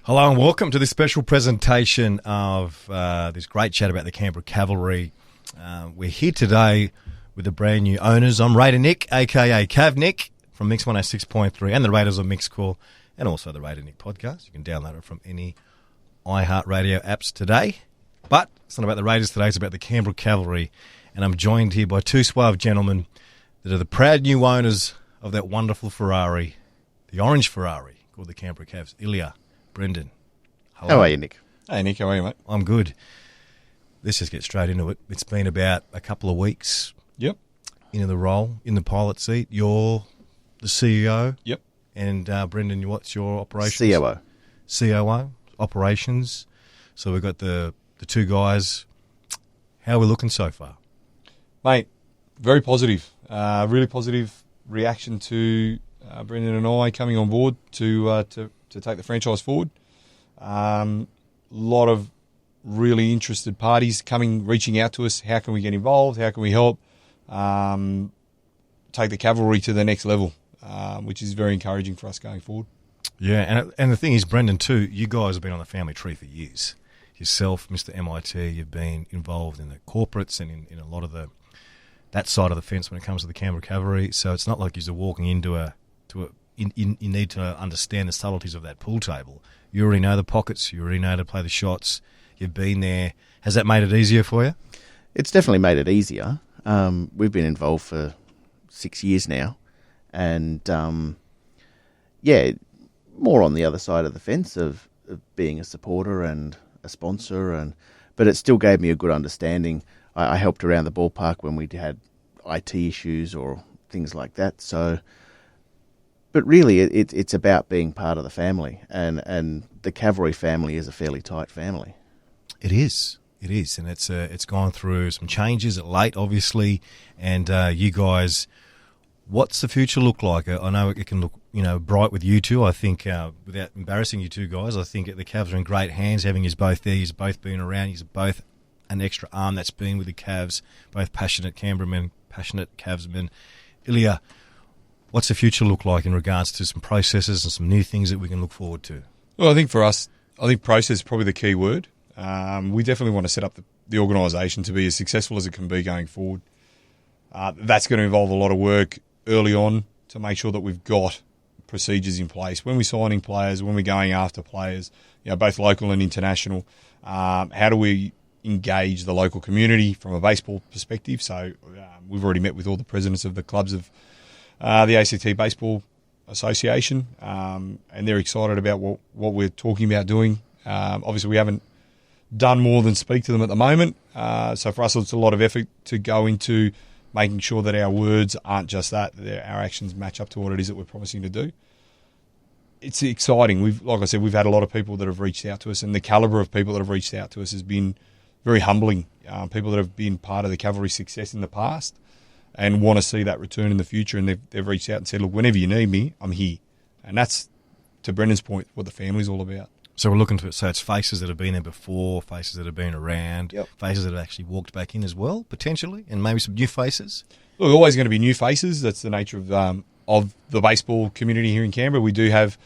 Hello and welcome to this special presentation of this great chat about the Canberra Cavalry. We're here today with the brand new owners. I'm Raider Nick, aka Cav Nick, from Mix 106.3 and the Raiders of Mix Call, and also the Raider Nick podcast. You can download it from any iHeartRadio apps today. But it's not about the Raiders today, it's about the Canberra Cavalry. And I'm joined here by two suave gentlemen that are the proud new owners of that wonderful Ferrari, the orange Ferrari, called the Canberra Cavs. Ilya, Brendan. Hello. How are you, Nick? Hey, Nick. How are you, mate? I'm good. Let's just get straight into it. It's been about a couple of weeks Yep. into the role, in the pilot seat. You're the CEO. Yep. And Brendan, what's your operations? COO. COO, operations. So we've got the two guys. How are we looking so far? Mate, very positive. Really positive reaction to Brendan and I coming on board to take the franchise forward. Lot of really interested parties reaching out to us. How can we get involved? How can we help take the cavalry to the next level, which is very encouraging for us going forward. Yeah, and the thing is, Brendan, too, you guys have been on the family tree for years. Yourself, Mr. MIT, you've been involved in the corporates and in a lot of that side of the fence when it comes to the Canberra Cavalry. So it's not like you're walking into you need to understand the subtleties of that pool table. You already know the pockets. You already know how to play the shots. You've been there. Has that made it easier for you? It's definitely made it easier. We've been involved for 6 years now. And, more on the other side of the fence of being a supporter and a sponsor. But it still gave me a good understanding. I helped around the ballpark when we had IT issues or things like that. So... But really, it's about being part of the family, and the Cavalry family is a fairly tight family. It is, and it's gone through some changes at late, obviously. And you guys, what's the future look like? I know it can look, bright with you two. I think without embarrassing you two guys, I think the Cavs are in great hands. Having you both there, you've both been around. You're both an extra arm that's been with the Cavs. Both passionate Canberra men, passionate Cavs men. Ilya, what's the future look like in regards to some processes and some new things that we can look forward to? Well, I think for us, process is probably the key word. We definitely want to set up the organisation to be as successful as it can be going forward. That's going to involve a lot of work early on to make sure that we've got procedures in place. When we're signing players, when we're going after players, both local and international, how do we engage the local community from a baseball perspective? So we've already met with all the presidents of the clubs of the ACT Baseball Association, and they're excited about what we're talking about doing. Obviously, we haven't done more than speak to them at the moment, so for us it's a lot of effort to go into making sure that our words aren't just that our actions match up to what it is that we're promising to do. It's exciting. Like I said, we've had a lot of people that have reached out to us, and the calibre of people that have reached out to us has been very humbling. People that have been part of the Cavalry success in the past and want to see that return in the future, and they've reached out and said, look, whenever you need me, I'm here. And that's, to Brendan's point, what the family's all about. So we're looking to, so it's faces that have been there before, faces that have been around, yep. Faces that have actually walked back in as well, potentially, and maybe some new faces? Look, always going to be new faces. That's the nature of the baseball community here in Canberra. We do have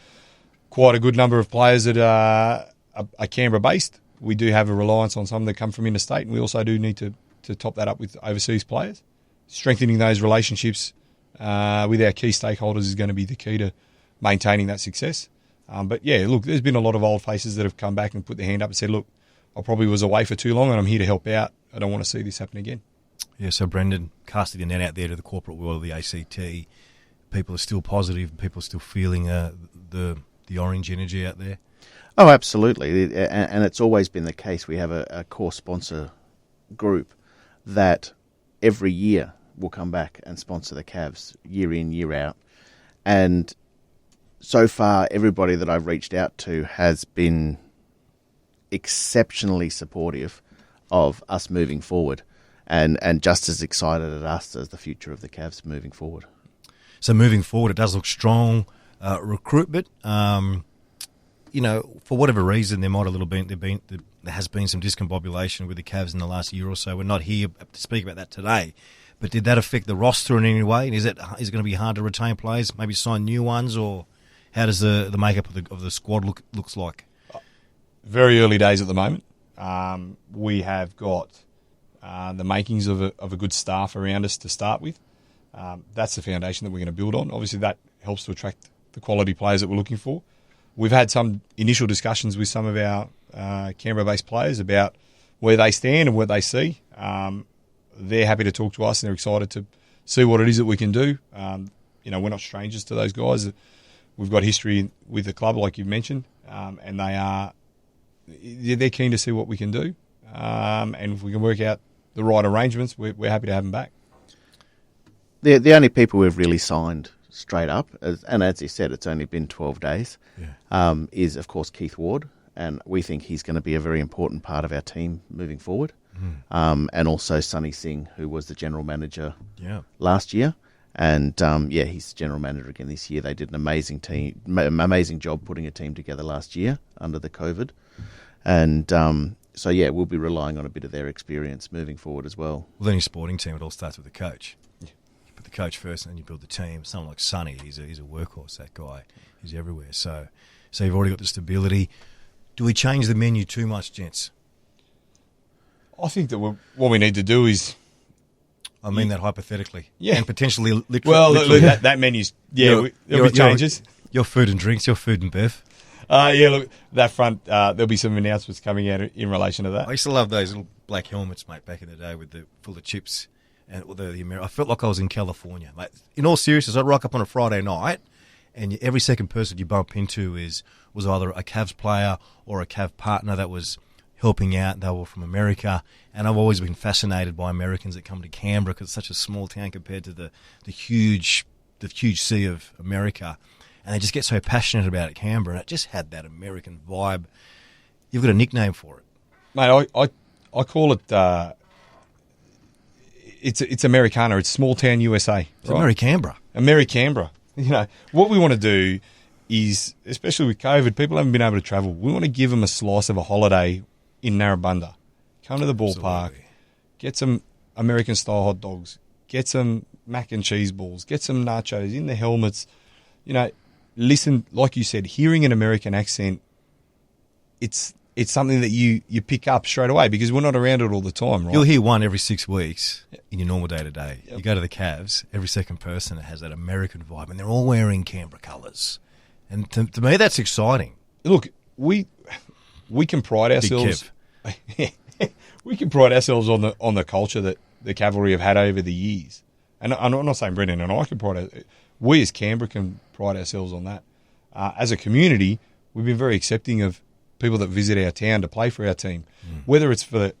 quite a good number of players that are Canberra-based. We do have a reliance on some that come from interstate, and we also do need to top that up with overseas players. Strengthening those relationships with our key stakeholders is going to be the key to maintaining that success. But yeah, look, there's been a lot of old faces that have come back and put their hand up and said, look, I probably was away for too long and I'm here to help out. I don't want to see this happen again. Yeah, so Brendan, casting the net out there to the corporate world of the ACT, people are still positive, people are still feeling the orange energy out there? Oh, absolutely. And it's always been the case. We have a core sponsor group that every year will come back and sponsor the Cavs year in, year out. And so far, everybody that I've reached out to has been exceptionally supportive of us moving forward and just as excited at us as the future of the Cavs moving forward. So moving forward, it does look strong. Recruitment, for whatever reason, there has been some discombobulation with the Cavs in the last year or so. We're not here to speak about that today. But did that affect the roster in any way? Is it going to be hard to retain players, maybe sign new ones, or how does the makeup of the squad looks like? very early days at the moment. We have got the makings of a good staff around us to start with. That's the foundation that we're going to build on. Obviously, that helps to attract the quality players that we're looking for. We've had some initial discussions with some of our Canberra-based players about where they stand and what they see. They're happy to talk to us and they're excited to see what it is that we can do. We're not strangers to those guys. We've got history with the club, like you've mentioned, and they're keen to see what we can do. And if we can work out the right arrangements, we're happy to have them back. The only people we've really signed straight up, and as you said, it's only been 12 days, is, of course, Keith Ward. And we think he's going to be a very important part of our team moving forward. And also Sonny Singh, who was the general manager last year. And, he's general manager again this year. They did an amazing job putting a team together last year under the COVID. And we'll be relying on a bit of their experience moving forward as well. Well, any sporting team, it all starts with the coach. You put the coach first and then you build the team. Someone like Sonny, he's a workhorse, that guy. He's everywhere. So you've already got the stability. Do we change the menu too much, gents? I think that what we need to do is... I mean that hypothetically. Yeah. And potentially literally. Well, look, that menu's... Yeah, there'll be changes. Your food and drinks, your food and bev. Look, that front, there'll be some announcements coming out in relation to that. I used to love those little black helmets, mate, back in the day with the full of chips. And I felt like I was in California, mate. In all seriousness, I'd rock up on a Friday night and every second person you bump into was either a Cavs player or a Cav partner that was helping out. They were from America, and I've always been fascinated by Americans that come to Canberra because it's such a small town compared to the huge sea of America, and they just get so passionate about it, Canberra, and it just had that American vibe. You've got a nickname for it, mate. I call it it's Americana. It's small town USA. It's right? Americanberra. What we want to do is, especially with COVID, people haven't been able to travel. We want to give them a slice of a holiday in Narrabundah. Come to the ballpark, get some American-style hot dogs, get some mac and cheese balls, get some nachos in the helmets. Listen, like you said, hearing an American accent, it's something that you pick up straight away because we're not around it all the time, right? You'll hear one every 6 weeks in your normal day-to-day. Yep. You go to the Cavs, every second person has that American vibe, and they're all wearing Canberra colours. And to me, that's exciting. Look, we can pride ourselves. We can pride ourselves on the culture that the Cavalry have had over the years. And I'm not saying Brendan and I can we as Canberra can pride ourselves on that. As a community, we've been very accepting of people that visit our town to play for our team, whether it's for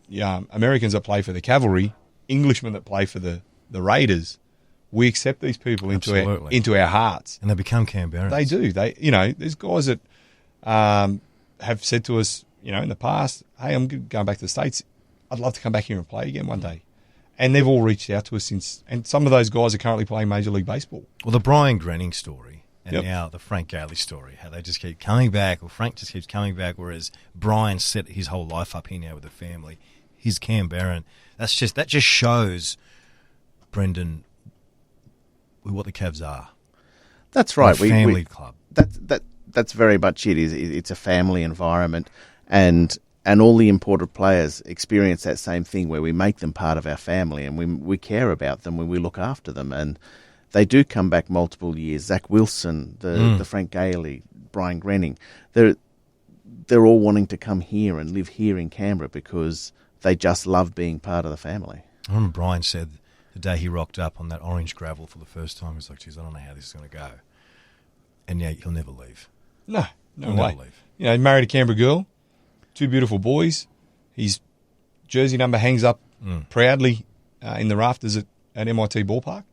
the Americans that play for the Cavalry, Englishmen that play for the Raiders. We accept these people into our hearts, and they become Canberrans. They do. There's guys that have said to us, in the past, "Hey, I'm going back to the States. I'd love to come back here and play again one day." And they've all reached out to us since. And some of those guys are currently playing Major League Baseball. Well, the Brian Grenning story. And now the Frank Gailey story, how they just keep coming back, or Frank just keeps coming back, whereas Brian set his whole life up here now with the family. He's Canberran. That just shows, Brendan, what the Cavs are. That's right. A family club. That's very much it. It's a family environment, and all the imported players experience that same thing where we make them part of our family, and we care about them when we look after them, and they do come back multiple years. Zach Wilson, the Frank Gailey, Brian Grenning, they're all wanting to come here and live here in Canberra because they just love being part of the family. I remember Brian said the day he rocked up on that orange gravel for the first time, he was like, "Geez, I don't know how this is going to go." And yeah, he'll never leave. No way. Never leave. He married a Canberra girl, 2 beautiful boys. His jersey number hangs up proudly in the rafters at MIT Ballpark.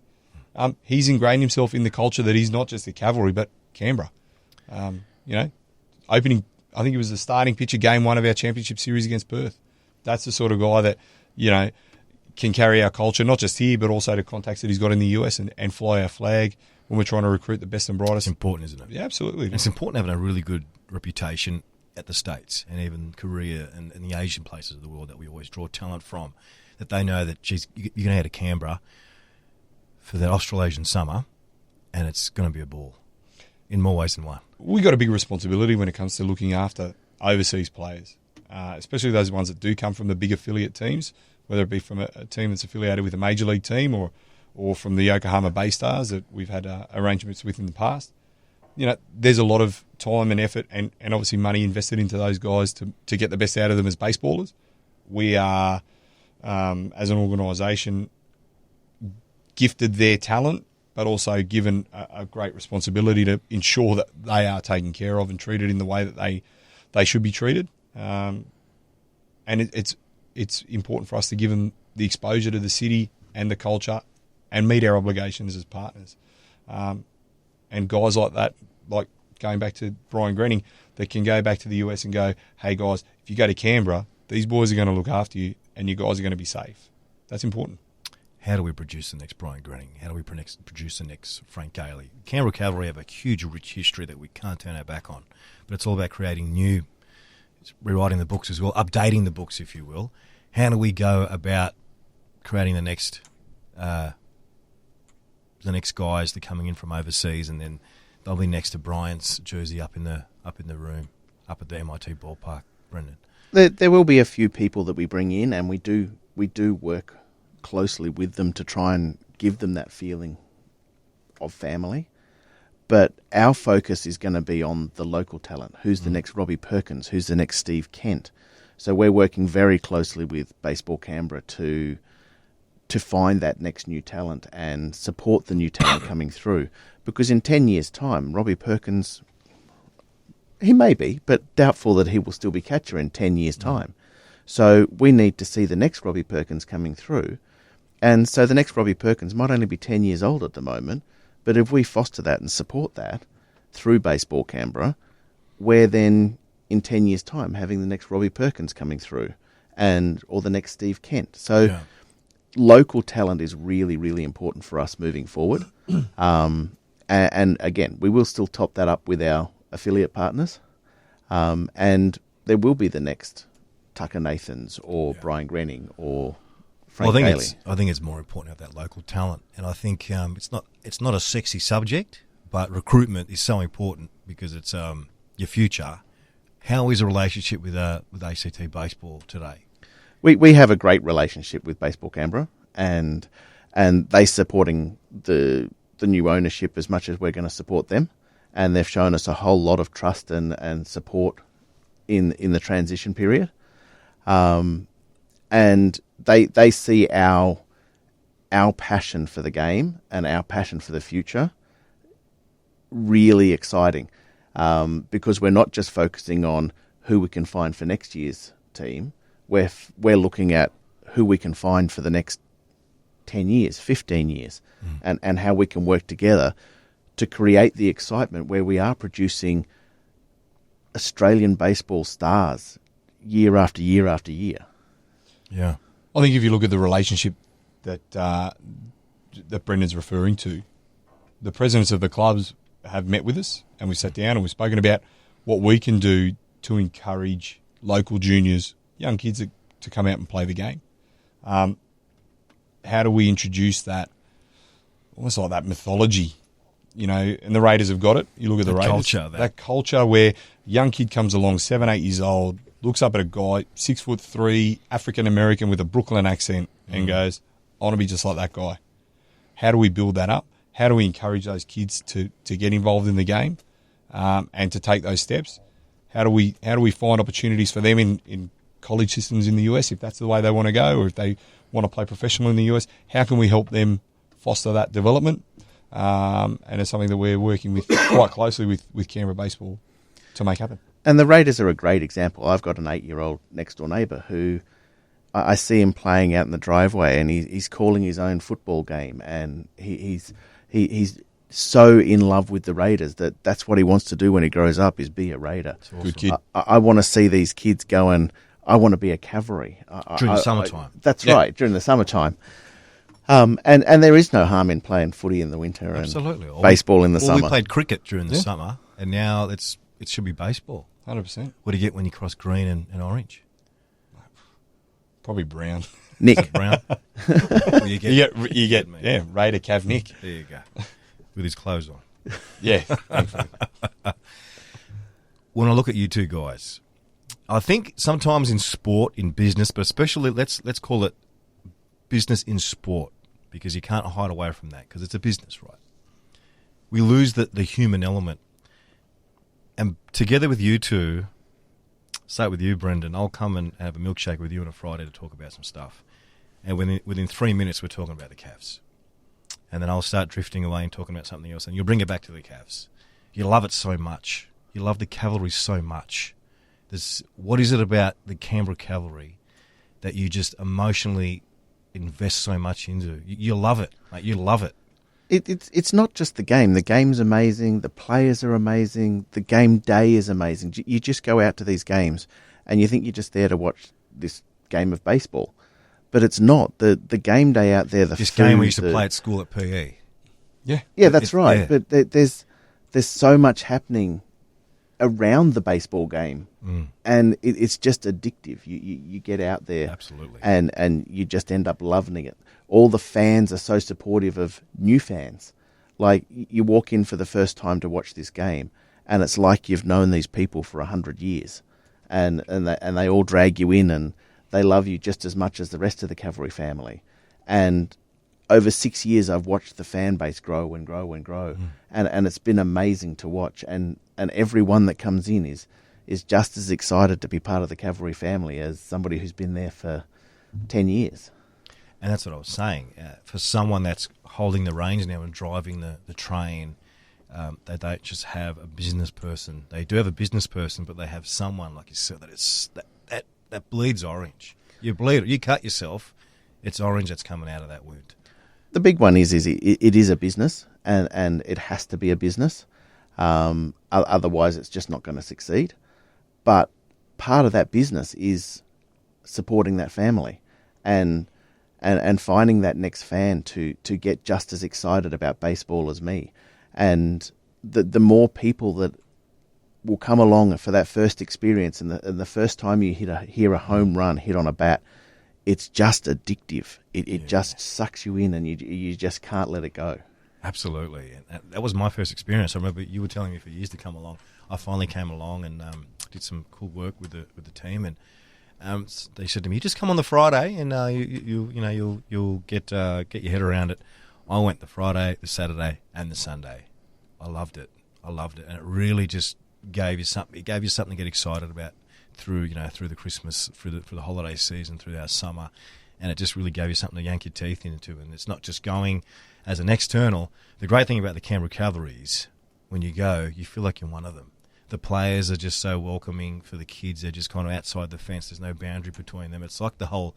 He's ingrained himself in the culture that he's not just the Cavalry, but Canberra. Opening, I think it was the starting pitcher game 1 of our championship series against Perth. That's the sort of guy that, can carry our culture, not just here, but also the contacts that he's got in the US and fly our flag when we're trying to recruit the best and brightest. It's important, isn't it? Yeah, absolutely. And it's important having a really good reputation at the States and even Korea and the Asian places of the world that we always draw talent from, that they know that, geez, you're going to head to Canberra for that Australasian summer, and it's going to be a ball in more ways than one. We got a big responsibility when it comes to looking after overseas players, especially those ones that do come from the big affiliate teams, whether it be from a team that's affiliated with a major league team or from the Yokohama Bay Stars that we've had arrangements with in the past. There's a lot of time and effort and obviously money invested into those guys to get the best out of them as baseballers. We are, as an organisation, gifted their talent, but also given a great responsibility to ensure that they are taken care of and treated in the way that they should be treated. And it's important for us to give them the exposure to the city and the culture and meet our obligations as partners. And guys like that, like going back to Brian Grenning, that can go back to the US and go, hey guys, if you go to Canberra, these boys are going to look after you and you guys are going to be safe. That's important. How do we produce the next Brian Grenning? How do we produce the next Frank Gailey? Canberra Cavalry have a huge, rich history that we can't turn our back on. But it's all about creating new, rewriting the books as well, updating the books, if you will. How do we go about creating the next guys that are coming in from overseas, and then they'll be next to Brian's jersey up in the room, up at the MIT ballpark, Brendan? There will be a few people that we bring in, and we do work closely with them to try and give them that feeling of family. But our focus is going to be on the local talent. Who's the next Robbie Perkins? Who's the next Steve Kent? So we're working very closely with Baseball Canberra to find that next new talent and support the new talent coming through. Because in 10 years' time, Robbie Perkins, he may be, but doubtful that he will still be catcher in 10 years' time. So we need to see the next Robbie Perkins coming through. And so the next Robbie Perkins might only be 10 years old at the moment, but if we foster that and support that through Baseball Canberra, we're then in 10 years' time having the next Robbie Perkins coming through or the next Steve Kent. So local talent is really, really important for us moving forward. And again, we will still top that up with our affiliate partners. And there will be the next Tucker Nathans or Brian Grenning or Frank Gailey. I think it's more important to have that local talent. And I think it's not a sexy subject, but recruitment is so important because it's your future. How is a relationship with ACT Baseball today? We have a great relationship with Baseball Canberra, and they supporting the new ownership as much as we're going to support them, and they've shown us a whole lot of trust and support in the transition period, and they see our passion for the game and our passion for the future really exciting, because we're not just focusing on who we can find for next year's team. We're looking at who we can find for the next 10 years, 15 years, and how we can work together to create the excitement where we are producing Australian baseball stars year after year after year. Yeah. I think if you look at the relationship that Brendan's referring to, the presidents of the clubs have met with us and we've sat down and we've spoken about what we can do to encourage local juniors, young kids to come out and play the game. How do we introduce that, almost like that mythology, and the Raiders have got it. You look at the Raiders. That culture where young kid comes along, 7, 8 years old, looks up at a guy, 6'3", African-American with a Brooklyn accent and goes, I want to be just like that guy. How do we build that up? How do we encourage those kids to get involved in the game and to take those steps? How do we find opportunities for them in college systems in the US, if that's the way they want to go, or if they want to play professional in the US? How can we help them foster that development? And it's something that we're working with quite closely with Canberra Baseball to make happen. And the Raiders are a great example. I've got an 8-year-old next-door neighbour who I see him playing out in the driveway, and he's calling his own football game, and he's so in love with the Raiders that's what he wants to do when he grows up, is be a Raider. Awesome. Good kid. I want to see these kids going, I want to be a Cavalry. During the summertime. That's right, during the summertime. And there is no harm in playing footy in the winter and baseball in the summer. We played cricket during the summer, and now it should be baseball. 100%. What do you get when you cross green and orange? Probably brown. Nick. Brown? You get Raider Cav Nick. There you go. With his clothes on. Yeah. Thankfully. When I look at you two guys, I think sometimes in sport, in business, but especially let's call it business in sport, because you can't hide away from that because it's a business, right? We lose the human element. And together with you two, start with you, Brendan, I'll come and have a milkshake with you on a Friday to talk about some stuff. And within 3 minutes, we're talking about the Cavs. And then I'll start drifting away and talking about something else, and you'll bring it back to the Cavs. You love it so much. You love the Cavalry so much. What is it about the Canberra Cavalry that you just emotionally invest so much into? You love it. Like, you love it. It's not just the game. The game's amazing. The players are amazing. The game day is amazing. You just go out to these games and you think you're just there to watch this game of baseball. But it's not. The game day out there, this game we used to play at school at PE. Yeah. Yeah, that's right. Yeah. But there's so much happening around the baseball game, and it's just addictive. You get out there, absolutely, and you just end up loving it. All the fans are so supportive of new fans. Like, you walk in for the first time to watch this game, and it's like you've known these people for 100 years, and they all drag you in, and they love you just as much as the rest of the Cavalry family. And over 6 years, I've watched the fan base grow and grow and grow, and it's been amazing to watch. And everyone that comes in is just as excited to be part of the Cavalry family as somebody who's been there for 10 years. And that's what I was saying. For someone that's holding the reins now and driving the train, they don't just have a business person. They do have a business person, but they have someone, like you said, that bleeds orange. You bleed it. You cut yourself, it's orange that's coming out of that wound. The big one is it is a business, and it has to be a business. Otherwise, it's just not going to succeed. But part of that business is supporting that family, and finding that next fan to get just as excited about baseball as me. And the more people that will come along for that first experience, and the first time you hear a home run hit on a bat, it's just addictive. It just sucks you in, and you just can't let it go. Absolutely. And that was my first experience. I remember you were telling me for years to come along. I finally came along and did some cool work with the team, and they said to me, "You just come on the Friday, and you'll get your head around it." I went the Friday, the Saturday, and the Sunday. I loved it, and it really just gave you something. It gave you something to get excited about through the Christmas, through the holiday season, through our summer, and it just really gave you something to yank your teeth into. And it's not just going as an external. The great thing about the Canberra Cavalry is when you go, you feel like you're one of them. The players are just so welcoming for the kids. They're just kind of outside the fence. There's no boundary between them. It's like the whole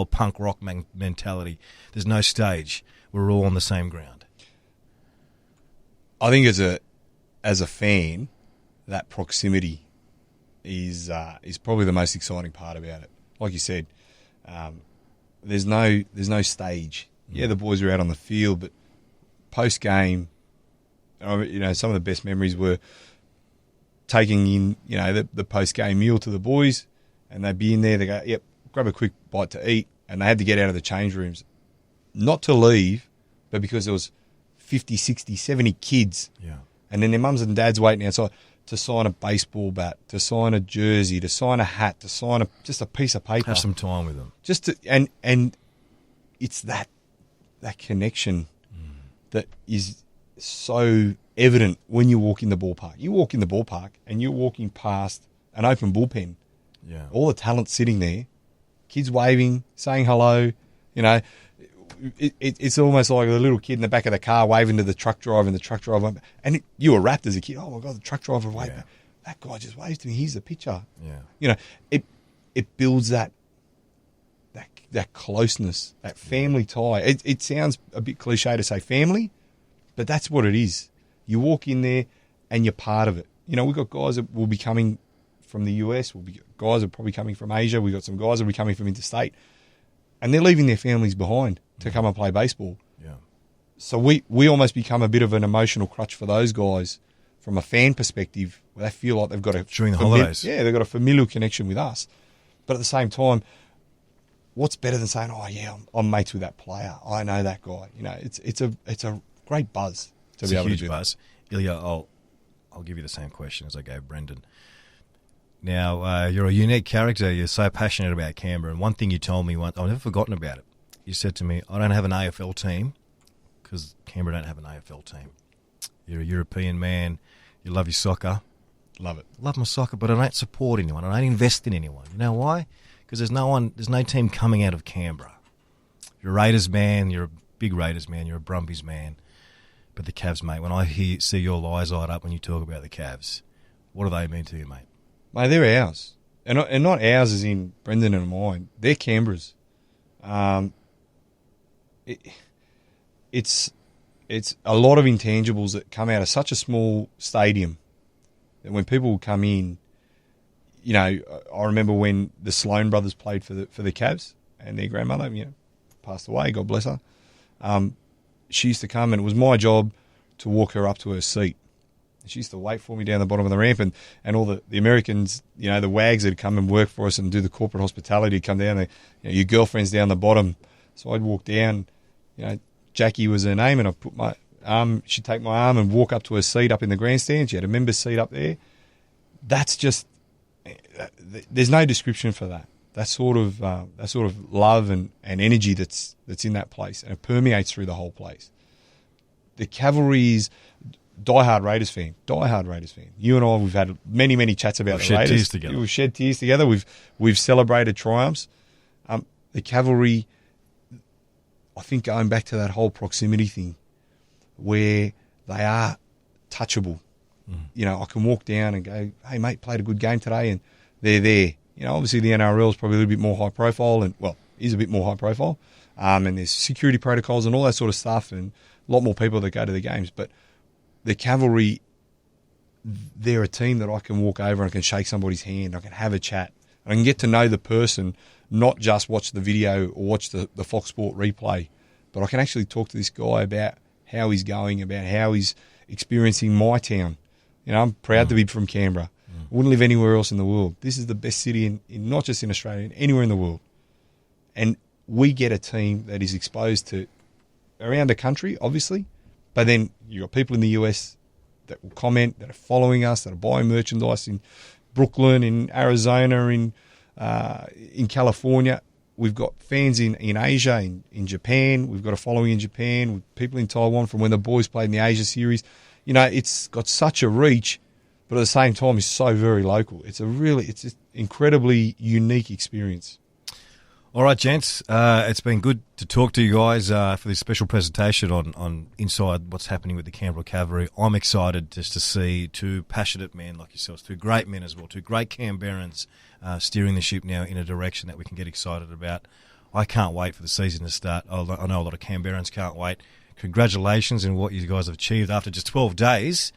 punk rock mentality. There's no stage. We're all on the same ground. I think as a fan, that proximity is probably the most exciting part about it. Like you said, there's no stage. Yeah, the boys are out on the field, but post game, some of the best memories were taking in, the post-game meal to the boys, and they'd be in there, they go, yep, grab a quick bite to eat, and they had to get out of the change rooms. Not to leave, but because there was 50, 60, 70 kids. Yeah. And then their mums and dads waiting outside to sign a baseball bat, to sign a jersey, to sign a hat, to sign just a piece of paper. Have some time with them. And it's that connection that is so evident when you walk in the ballpark. You walk in the ballpark and you're walking past an open bullpen. Yeah. All the talent sitting there, kids waving, saying hello. It's almost like a little kid in the back of the car waving to the truck driver, and the truck driver. And you were rapt as a kid. Oh my God, the truck driver waved. Yeah. That guy just waves to me. He's the pitcher. Yeah. It builds that closeness, that family tie. It sounds a bit cliche to say family, but that's what it is. You walk in there and you're part of it. We've got guys that will be coming from the US. Guys are probably coming from Asia. We've got some guys that will be coming from interstate. And they're leaving their families behind to come and play baseball. Yeah. So we almost become a bit of an emotional crutch for those guys from a fan perspective, where they feel like they've got during the holidays. Yeah, they've got a familial connection with us. But at the same time, what's better than saying, "Oh yeah, I'm mates with that player. I know that guy." It's a great buzz. It's a huge buzz. Ilya, I'll give you the same question as I gave Brendan. Now, you're a unique character. You're so passionate about Canberra. And one thing you told me once, I've never forgotten about it. You said to me, I don't have an AFL team because Canberra don't have an AFL team. You're a European man. You love your soccer. Love it. Love my soccer, but I don't support anyone. I don't invest in anyone. You know why? Because there's no team coming out of Canberra. You're a Raiders man. You're a big Raiders man. You're a Brumbies man. But the Cavs, mate, when I see your eyes light up when you talk about the Cavs, what do they mean to you, mate? Mate, they're ours. And not ours as in Brendan and mine. They're Canberra's. It's a lot of intangibles that come out of such a small stadium that when people come in, you know, I remember when the Sloan brothers played for the Cavs and their grandmother, you know, passed away, God bless her. She used to come and it was my job to walk her up to her seat. She used to wait for me down the bottom of the ramp and all the Americans, you know, the wags that come and work for us and do the corporate hospitality come down. You know, your girlfriend's down the bottom. So I'd walk down, you know, Jackie was her name, and I'd put my arm, she'd take my arm and walk up to her seat up in the grandstand. She had a member's seat up there. That's just, there's no description for that. That sort of love and energy that's in that place, and it permeates through the whole place. The Cavalry's diehard Raiders fan. You and I, we've had many chats about the Raiders. Tears together. We've shed tears together. We've celebrated triumphs. The Cavalry, I think, going back to that whole proximity thing, where they are touchable. You know, I can walk down and go, "Hey, mate, played a good game today," and they're there. You know, obviously the NRL is probably a little bit more high profile, and is a bit more high profile, and there's security protocols and all that sort of stuff, and a lot more people that go to the games. But the Cavalry, they're a team that I can walk over and I can shake somebody's hand, I can have a chat, and I can get to know the person, not just watch the video or watch the Fox Sport replay, but I can actually talk to this guy about how he's going, about how he's experiencing my town. You know, I'm proud to be from Canberra. I wouldn't live anywhere else in the world. This is the best city in not just in Australia, anywhere in the world. And we get a team that is exposed to around the country, obviously, but then you've got people in the US that will comment, that are following us, that are buying merchandise in Brooklyn, in Arizona, in California. We've got fans in Asia, in Japan. We've got a following in Japan, with people in Taiwan from when the boys played in the Asia series. You know, it's got such a reach, but at the same time, it's so very local. It's an incredibly unique experience. All right, gents, it's been good to talk to you guys for this special presentation on inside what's happening with the Canberra Cavalry. I'm excited just to see two passionate men like yourselves, two great men as well, two great Canberrans steering the ship now in a direction that we can get excited about. I can't wait for the season to start. I know a lot of Canberrans can't wait. Congratulations on what you guys have achieved after just 12 days.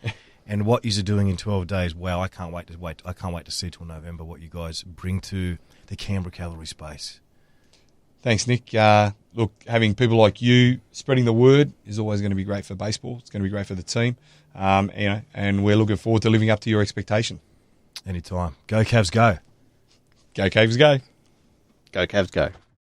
And what you're doing in 12 days, wow, I can't wait to see till November what you guys bring to the Canberra Cavalry space. Thanks, Nick. Look, having people like you spreading the word is always going to be great for baseball. It's going to be great for the team, and we're looking forward to living up to your expectation. Anytime. Go Cavs, go. Go Cavs, go. Go Cavs, go.